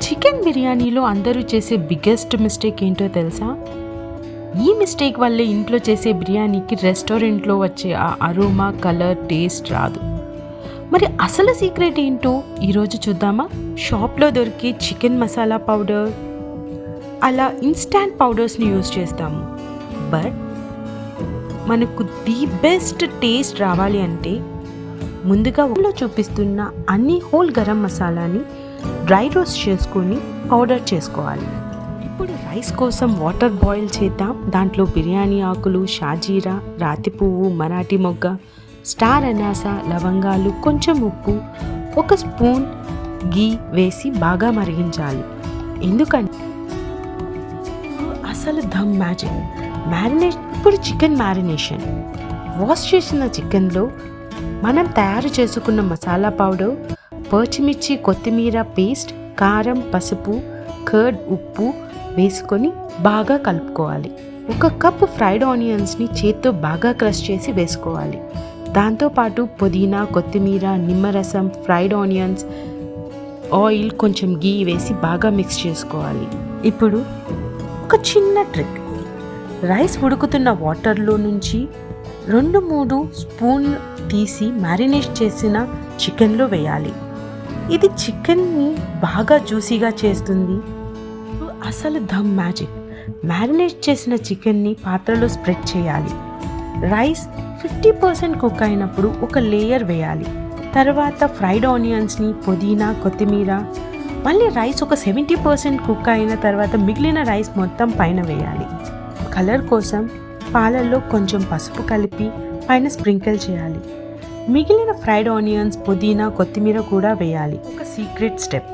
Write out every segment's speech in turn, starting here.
Chicken బిర్యానీలో అందరూ చేసే బిగ్గెస్ట్ మిస్టేక్ ఏంటో తెలుసా? ఈ మిస్టేక్ వల్లే ఇంట్లో చేసే బిర్యానీకి రెస్టారెంట్లో వచ్చే ఆ అరోమా, కలర్, టేస్ట్ రాదు. మరి అసలు సీక్రెట్ ఏంటో ఈరోజు చూద్దామా? షాప్లో దొరికే చికెన్ మసాలా పౌడర్, అలా ఇన్స్టాంట్ పౌడర్స్ని యూజ్ చేస్తాము. బట్ మనకు ది బెస్ట్ టేస్ట్ రావాలి అంటే ముందుగా ఊళ్ళో చూపిస్తున్న అన్ని హోల్ గరం మసాలాని డ్రై రోస్ట్ చేసుకొని పౌడర్ చేసుకోవాలి. ఇప్పుడు రైస్ కోసం వాటర్ బాయిల్ చేద్దాం. దాంట్లో బిర్యానీ ఆకులు, షాజీరా, రాతి పువ్వు, మరాఠీ మొగ్గ, స్టార్ అనాస, లవంగాలు, కొంచెం ఉప్పు, ఒక స్పూన్ గీ వేసి బాగా మరిగించాలి. ఎందుకంటే అసలు దమ్ మ్యాజిక్ మ్యారినేషన్. ఇప్పుడు చికెన్ మ్యారినేషన్. వాష్ చేసిన చికెన్లో మనం తయారు చేసుకున్న మసాలా పౌడర్, పచ్చిమిర్చి, కొత్తిమీర పేస్ట్, కారం, పసుపు, కర్డ్, ఉప్పు వేసుకొని బాగా కలుపుకోవాలి. ఒక కప్పు ఫ్రైడ్ ఆనియన్స్ని చేత్తో బాగా క్రష్ చేసి వేసుకోవాలి. దాంతోపాటు పుదీనా, కొత్తిమీర, నిమ్మరసం, ఫ్రైడ్ ఆనియన్స్, ఆయిల్, కొంచెం గీ వేసి బాగా మిక్స్ చేసుకోవాలి. ఇప్పుడు ఒక చిన్న ట్రిక్. రైస్ ఉడుకుతున్న వాటర్లో నుంచి 2-3 స్పూన్లు తీసి మ్యారినేట్ చేసిన చికెన్లో వేయాలి. ఇది చికెన్ని బాగా జ్యూసీగా చేస్తుంది. అసలు దమ్ మ్యాజిక్. మ్యారినేట్ చేసిన చికెన్ని పాత్రలో స్ప్రెడ్ చేయాలి. రైస్ 50% కుక్ అయినప్పుడు ఒక లేయర్ వేయాలి. తర్వాత ఫ్రైడ్ ఆనియన్స్ని, పుదీనా, కొత్తిమీర, మళ్ళీ రైస్ ఒక 70% కుక్ అయిన తర్వాత మిగిలిన రైస్ మొత్తం పైన వేయాలి. కలర్ కోసం పాలల్లో కొంచెం పసుపు కలిపి పైన స్ప్రింకిల్ చేయాలి. మిగిలిన ఫ్రైడ్ ఆనియన్స్, పుదీనా, కొత్తిమీర కూడా వేయాలి. ఒక సీక్రెట్ స్టెప్.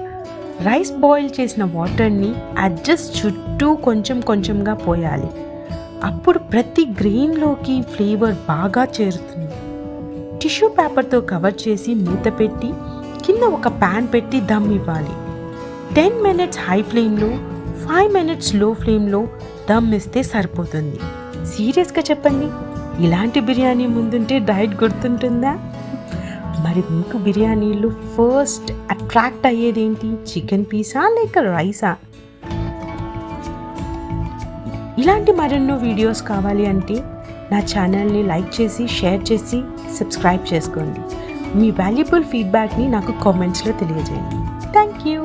రైస్ బాయిల్ చేసిన వాటర్ని అడ్జస్ట్ చుట్టూ కొంచెం కొంచెంగా పోయాలి. అప్పుడు ప్రతి గ్రెయిన్లోకి ఫ్లేవర్ బాగా చేరుతుంది. టిష్యూ పేపర్తో కవర్ చేసి మూత పెట్టి కింద ఒక ప్యాన్ పెట్టి దమ్ ఇవ్వాలి. 10 minutes హై ఫ్లేమ్లో, 5 minutes లో ఫ్లేమ్లో దమ్ ఇస్తే సరిపోతుంది. సీరియస్గా చెప్పండి, ఇలాంటి బిర్యానీ ముందుంటే డైట్ గుర్తుంటుందా? మరి మీకు బిర్యానీలో ఫస్ట్ అట్రాక్ట్ అయ్యేదేంటి? చికెన్ పీసా లేక రైసా? ఇలాంటి మరెన్నో వీడియోస్ కావాలి అంటే నా ఛానల్ని లైక్ చేసి, షేర్ చేసి, సబ్స్క్రైబ్ చేసుకోండి. మీ వాల్యుబుల్ ఫీడ్బ్యాక్ని నాకు కామెంట్స్లో తెలియజేయండి. Thank you.